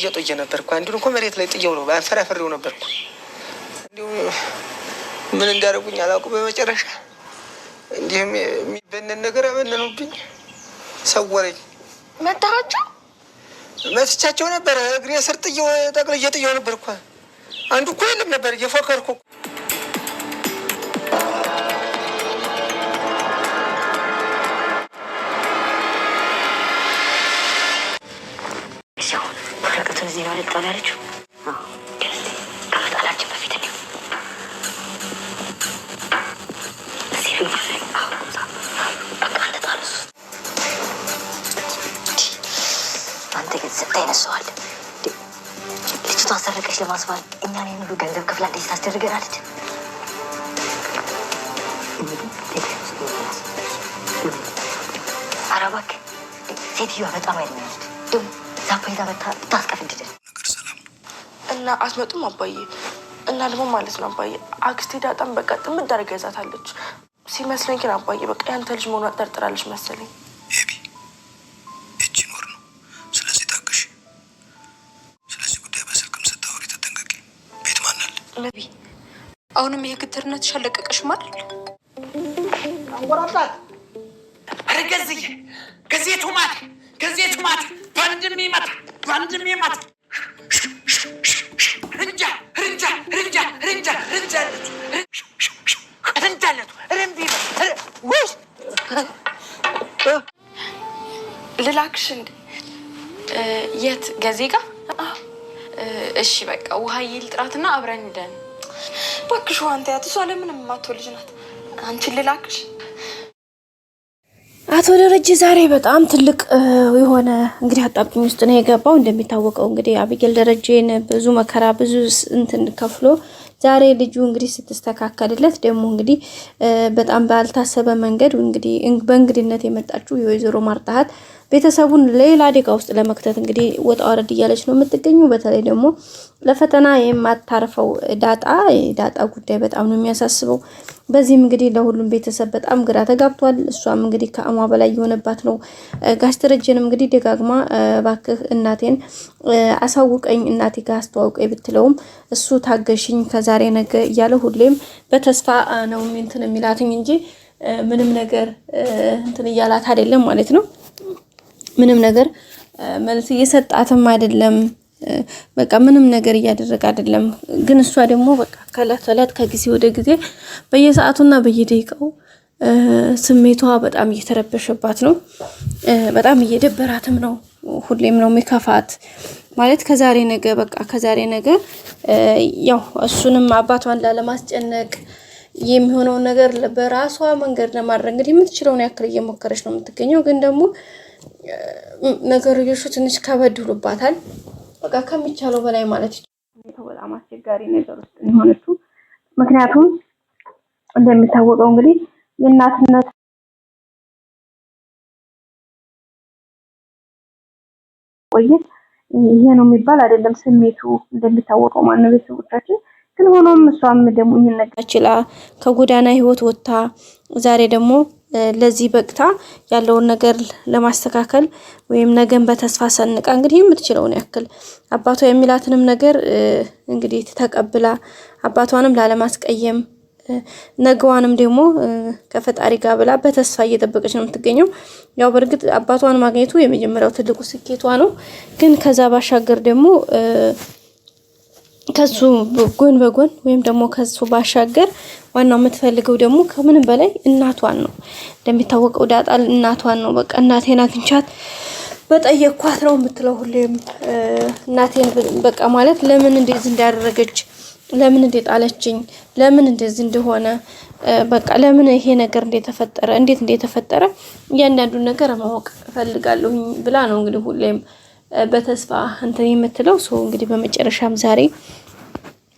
እየጦየ ነበርኩ አንዱን እኮ መሬት ላይ ጥየው ነው ባንፈራፈሬው ነበርኩ እንዴው ምን እንዳደረጉኝ አላውቅም በመጨረሻ እንዲህም የሚበነን ነገር አበነኑብኝ ሰወረኝ መታቸው ነበር እግሬ ስር ጥየው ጠቅልዬ ጥየው ነበርኩ አንዱ እኮ የለም ነበር እየፎከርኩ እዚህ ነው ልጣላለችው ከመጣላችን በፊት ነው እዚህ ነው በቃ እንደታለሱ አንተ ግን ሰጣይ ነሰዋል ልጅቷ ሰረቀሽ ለማስባል እኛ ላይ ሁሉ ገንዘብ ከፍላ እንዴት ታስደርገናለች አረባክ ሴትዮዋ በጣም አይደለም ደም ዛፓይታ በታ ታስቀፍድደ ነገር ሰላም እና አስመጡም አባዬ እና ደግሞ ማለት ነው አባዬ አክስቴ ዳጣም በቃ ጥምድ አድርጋ ይዛታለች ሲመስለኝ ግን አባዬ በቃ ያንተ ልጅ መሆኗን ጠርጥራለች መሰለኝ ኤቢ እቺ ኖር ነው ስለዚህ ታገሽ ስለዚህ ጉዳይ በስልክም ስታወሪ ተጠንቀቂ ቤት ማናል ነቢ አሁንም ይሄ ክትርነትሽ አለቀቀሽም አይደል አንጎራጣት አረገዝዬ ገዜቱ ማት ባንድም ይመጣ ልላክሽ እንዴ የት ገዜ ጋር እሺ በቃ ውሃ ይልጥራትና አብረን እንደን ባክሽ አንተ ያትሷ ለምንም ማትወልጅ ናት አንቺ ልላክሽ አቶ ደረጀ ዛሬ በጣም ትልቅ የሆነ እንግዲህ አጣብቂኝ ውስጥ ነው የገባው እንደሚታወቀው እንግዲህ አብይል ደረጀን ብዙ መከራ ብዙ እንትን ከፍሎ ዛሬ ልጁ እንግዲህ ስትስተካከልለት ደግሞ እንግዲህ በጣም ባልታሰበ መንገድ እንግዲህ በእንግድነት የመጣችው የወይዘሮ ማርታሃት ቤተሰቡን ሌላ አደጋ ውስጥ ለመክተት እንግዲህ ወጣ ወረድ እያለች ነው የምትገኘው በተለይ ደግሞ ለፈተና የማታርፈው ዳጣ ጉዳይ በጣም ነው የሚያሳስበው በዚህም እንግዲህ ለሁሉም ቤተሰብ በጣም ግራ ተጋብቷል እሷም እንግዲህ ከአሟ በላይ የሆነባት ነው ጋሽ ደረጀንም እንግዲህ ደጋግማ ባክህ እናቴን አሳውቀኝ እናቴ ጋር አስተዋውቀኝ ብትለውም እሱ ታገሽኝ ከዛሬ ነገ እያለ ሁሌም በተስፋ ነው እንትን የሚላትኝ እንጂ ምንም ነገር እንትን እያላት አይደለም ማለት ነው ምንም ነገር መልስ እየሰጣትም አይደለም በቃ ምንም ነገር እያደረገ አይደለም ግን እሷ ደግሞ በቃ ከላት ከጊዜ ወደ ጊዜ በየሰዓቱና በየደቂቃው ስሜቷ በጣም እየተረበሸባት ነው በጣም እየደበራትም ነው ሁሌም ነው የሚከፋት ማለት ከዛሬ ነገ ያው እሱንም አባቷን ላለማስጨነቅ የሚሆነው ነገር በራሷ መንገድ ለማድረግ እንግዲህ የምትችለውን ያክል እየሞከረች ነው የምትገኘው ግን ደግሞ ነገሮቹ ትንሽ ከበድሉባታል በቃ ከሚቻለው በላይ ማለት ነው በጣም አስቸጋሪ ነገር ውስጥ ነው የሆነችው ምክንያቱም እንደሚታወቀው እንግዲህ የእናትነት ቆየት ይሄ ነው የሚባል አይደለም ስሜቱ እንደሚታወቀው ማንነት ቤተሰቦቻችን ግን ሆኖም እሷም ደግሞ ይነጋችላ ከጎዳና ህይወት ወጣ ዛሬ ደግሞ ለዚህ በቅታ ያለውን ነገር ለማስተካከል ወይም ነገን በተስፋ ሰንቃ እንግዲህ የምትችለውን ያክል አባቷ የሚላትንም ነገር እንግዲህ ተቀብላ አባቷንም ላለማስቀየም ነገዋንም ደግሞ ከፈጣሪ ጋር ብላ በተስፋ እየጠበቀች ነው የምትገኘው ያው በርግጥ አባቷን ማግኘቱ የመጀመሪያው ትልቁ ስኬቷ ነው ግን ከዛ ባሻገር ደግሞ ከሱ ጎን በጎን ወይም ደግሞ ከሱ ባሻገር ዋናው የምትፈልገው ደግሞ ከምንም በላይ እናቷን ነው እንደሚታወቀው ዳጣ እናቷን ነው በቃ እናቴን አግኝቻት በጠየኳት ነው የምትለው ሁሌም እናቴን በቃ ማለት ለምን እንደዚህ እንዳደረገች ለምን እንደጣለችኝ ለምን እንደዚህ እንደሆነ በቃ ለምን ይሄ ነገር እንዴት እንደተፈጠረ እያንዳንዱ ነገር ማወቅ ፈልጋለሁ ብላ ነው እንግዲህ ሁሌም በተስፋ እንትን የምትለው ሰው እንግዲህ በመጨረሻም ዛሬ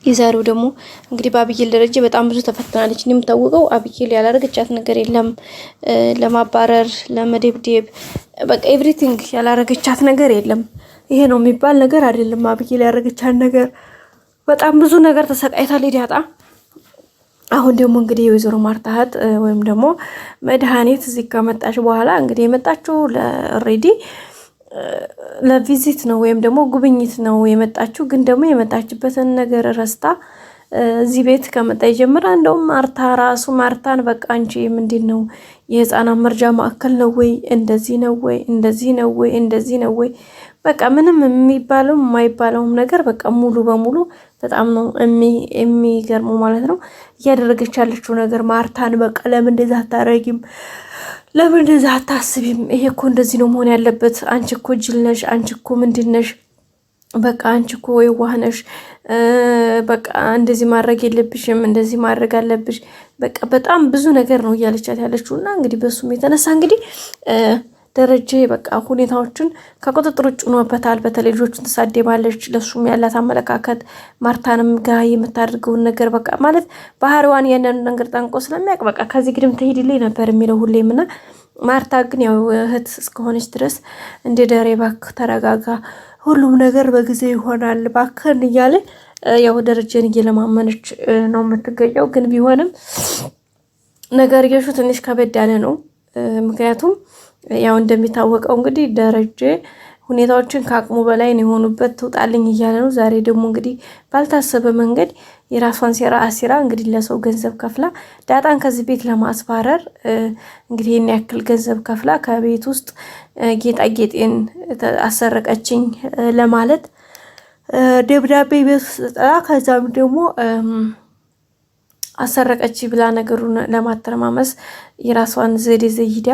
ይዛሬው ደግሞ እንግዲህ በአብይል ደረጃ በጣም ብዙ ተፈትናለች እንደምታወቀው አብይል ያላረገቻት ነገር የለም ለማባረር ለመደብደብ በቃ ኤቭሪቲንግ ያላረገቻት ነገር የለም ይሄ ነው የሚባል ነገር አይደለም አብይል ያረገቻት ነገር በጣም ብዙ ነገር ተሰቃይታለች ዳጣ አሁን ደግሞ እንግዲህ የወይዘሮ ማርታሃት ወይም ደግሞ መድኃኒት እዚህ ከመጣች በኋላ እንግዲህ የመጣችው ለኦሬዲ ለቪዚት ነው ወይም ደግሞ ጉብኝት ነው የመጣችው። ግን ደግሞ የመጣችበትን ነገር ረስታ እዚህ ቤት ከመጣ ጀምራ እንደውም ማርታን በቃ አንቺ ምንድን ነው የህፃናት መርጃ ማዕከል ነው ወይ እንደዚህ ነው ወይ እንደዚህ ነው ወይ በቃ ምንም የሚባለው የማይባለውም ነገር በቃ ሙሉ በሙሉ በጣም ነው የሚገርመው ማለት ነው እያደረገች ያለችው ነገር። ማርታን በቃ ለምን እንደዛ አታረጊም? ለምን እንደዛ አታስቢም? ይሄ እኮ እንደዚህ ነው መሆን ያለበት። አንቺ እኮ ጅል ነሽ፣ አንቺ እኮ ምንድን ነሽ? በቃ አንቺ እኮ የዋህ ነሽ። በቃ እንደዚህ ማድረግ የለብሽም፣ እንደዚህ ማድረግ አለብሽ። በቃ በጣም ብዙ ነገር ነው እያለቻት ያለችው እና እንግዲህ በሱም የተነሳ እንግዲህ ደረጀ በቃ ሁኔታዎችን ከቁጥጥር ውጭ ሆኖበታል። በተለይ ልጆቹን ትሳደባለች። ለሱም ያላት አመለካከት ማርታንም ጋር የምታደርገውን ነገር በቃ ማለት ባህሪዋን ያንን ነገር ጠንቆ ስለሚያውቅ በቃ ከዚህ ግድም ትሄድልኝ ነበር የሚለው ሁሌም እና ማርታ ግን ያው እህት እስከሆነች ድረስ እንደ ደሬ እባክህ ተረጋጋ፣ ሁሉም ነገር በጊዜ ይሆናል እባክህን እያለ ያው ደረጀን እየለማመነች ነው የምትገኘው። ግን ቢሆንም ነገርየሹ ትንሽ ከበድ ያለ ነው። ምክንያቱም ያው እንደሚታወቀው እንግዲህ ደረጀ ሁኔታዎችን ከአቅሙ በላይ ነው የሆኑበት። ትውጣልኝ እያለ ነው። ዛሬ ደግሞ እንግዲህ ባልታሰበ መንገድ የራሷን ሴራ አሲራ እንግዲህ ለሰው ገንዘብ ከፍላ ዳጣን ከዚህ ቤት ለማስባረር እንግዲህ ይህን ያክል ገንዘብ ከፍላ ከቤት ውስጥ ጌጣጌጤን አሰረቀችኝ ለማለት ደብዳቤ ቤት ውስጥ ጥላ ከዛም ደግሞ አሰረቀች ብላ ነገሩን ለማተረማመስ የራሷን ዘዴ ዘይዳ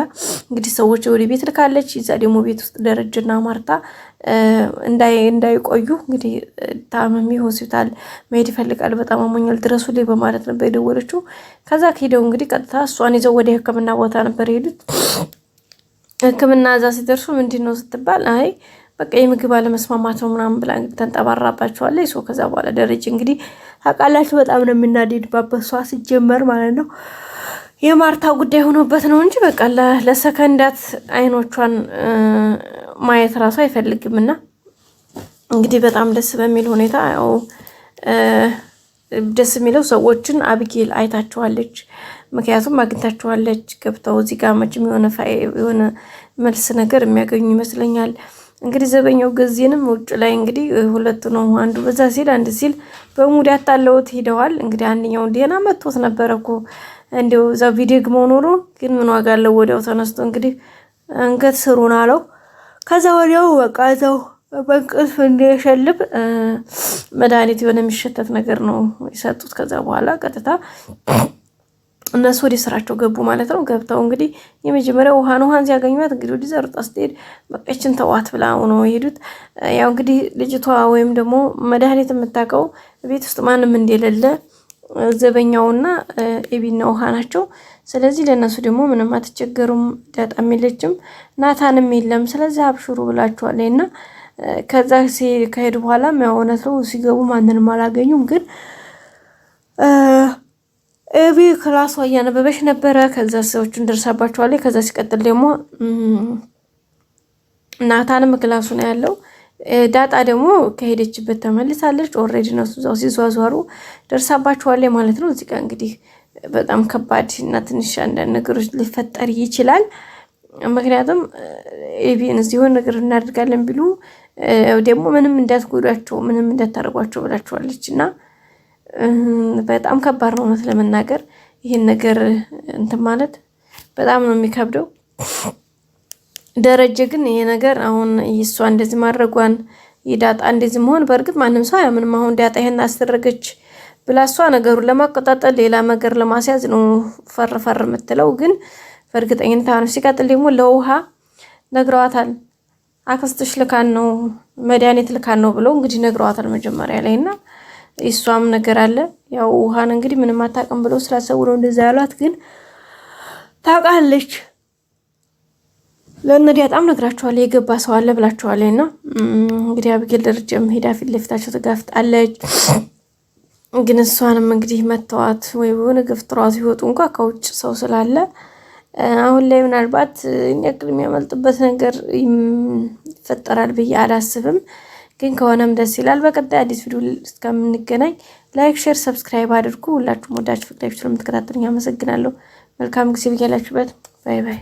እንግዲህ ሰዎች ወደ ቤት ልካለች። እዛ ደግሞ ቤት ውስጥ ደረጀና ማርታ እንዳይቆዩ እንግዲህ ታመሚ ሆስፒታል መሄድ ይፈልጋል፣ በጣም አሞኛል ድረሱልኝ በማለት ነበር የደወለችው። ከዛ ከሄደው እንግዲህ ቀጥታ እሷን ይዘው ወደ ሕክምና ቦታ ነበር የሄዱት። ሕክምና እዛ ሲደርሱ ምንድን ነው ስትባል አይ በቃ የምግብ አለመስማማት ነው ምናምን ብላ እንግዲህ ተንጠባራባቸዋለች። ከዛ በኋላ ደረጀ እንግዲህ ታውቃላችሁ በጣም ነው የምናደድባት በሷ ሲጀመር ማለት ነው። የማርታ ጉዳይ ሆኖበት ነው እንጂ በቃ ለሰከንዳት አይኖቿን ማየት ራሱ አይፈልግምና እንግዲህ በጣም ደስ በሚል ሁኔታ ያው ደስ የሚለው ሰዎችን አብጌል አይታቸዋለች። ምክንያቱም አግኝታቸዋለች ገብተው እዚህ ጋር መቼም የሆነ መልስ ነገር የሚያገኙ ይመስለኛል። እንግዲህ ዘበኛው ገዜንም ውጭ ላይ እንግዲህ ሁለቱ ነው፣ አንዱ በዛ ሲል አንድ ሲል በሙድ ያታለውት ሄደዋል። እንግዲህ አንደኛው እንዲና መጥቶት ነበር እኮ እንደው እዛ ቪዲዮ ኖሮ ግን ምን ዋጋ አለው? ወዲያው ተነስቶ እንግዲህ አንገት ስሩን አለው። ከዛ ወዲያው በቃ እዛው በእንቅልፍ እንደሸልብ መድኃኒት የሆነ የሚሸተት ነገር ነው የሰጡት። ከዛ በኋላ ቀጥታ እነሱ ወደ ስራቸው ገቡ ማለት ነው። ገብተው እንግዲህ የመጀመሪያው ውሃን ሲያገኙት እንግዲህ ወደ ዘርጣ ስትሄድ በቀችን ተዋት ብላ ነው የሄዱት። ያው እንግዲህ ልጅቷ ወይም ደግሞ መድኃኒት የምታውቀው ቤት ውስጥ ማንም እንደሌለ ዘበኛውና ኤቢና ውሃ ናቸው። ስለዚህ ለነሱ ደግሞ ምንም አትቸገሩም፣ ዳጣም የለችም ናታንም የለም። ስለዚህ አብሽሩ ብላችኋል እና ከዛ ከሄዱ በኋላ ያው እውነት ነው ሲገቡ ማንንም አላገኙም። ግን ኤቢ ክላሷ እያነበበች ነበረ። ከዛ ሰዎችን ደርሳባቸዋለች። ከዛ ሲቀጥል ደግሞ ናታንም ክላሱ ነው ያለው። ዳጣ ደግሞ ከሄደችበት ተመልሳለች። ኦልሬዲ ነው እዛው ሲዟዟሩ ደርሳባቸዋለች ማለት ነው። እዚህ ጋር እንግዲህ በጣም ከባድ እና ትንሽ አንዳንድ ነገሮች ሊፈጠር ይችላል። ምክንያቱም ኤቢን እዚህ የሆነ ነገር እናደርጋለን ቢሉ ደግሞ ምንም እንዳትጎዳቸው ምንም እንዳታደርጓቸው ብላቸዋለች እና በጣም ከባድ ነው እውነት ለመናገር ይሄን ነገር እንትን ማለት በጣም ነው የሚከብደው። ደረጀ ግን ይሄ ነገር አሁን እሷ እንደዚህ ማድረጓን የዳጣ እንደዚህ መሆን በእርግጥ ማንም ሰው ያምንም አሁን ዳጣ ይሄን አስደረገች ብላ እሷ ነገሩን ለማቀጣጠል ሌላ ነገር ለማስያዝ ነው ፈርፈር የምትለው። ግን በእርግጠኝነት አሁን ሲቀጥል ደግሞ ለውሃ ነግረዋታል። አክስትሽ ልካን ነው መድኃኒት ልካን ነው ብለው እንግዲህ ነግረዋታል መጀመሪያ ላይ እና እሷም ነገር አለ ያው ውሃን እንግዲህ ምንም አታውቅም ብለው ስላሰቡ ነው እንደዛ ያሏት። ግን ታውቃለች ለእነዲያ በጣም ነግራቸዋለች የገባ ሰው አለ ብላቸዋለች። እና እንግዲህ አብጌል ደረጀም ሄዳ ፊት ለፊታቸው ተጋፍጣለች። ግን እሷንም እንግዲህ መተዋት ወይ በሆነ ገፍትሯት ይወጡ እንኳን ከውጭ ሰው ስላለ አሁን ላይ ምናልባት ያክል የሚያመልጥበት ነገር ይፈጠራል ብዬ አላስብም። ግን ከሆነም ደስ ይላል። በቀጣይ አዲስ ቪዲዮ እስከምንገናኝ ላይክ፣ ሼር፣ ሰብስክራይብ አድርጉ። ሁላችሁም ወዳጅ ፍቅራችሁ ስለምትከታተሉኝ አመሰግናለሁ። መልካም ጊዜ ብያላችሁበት። ባይ ባይ።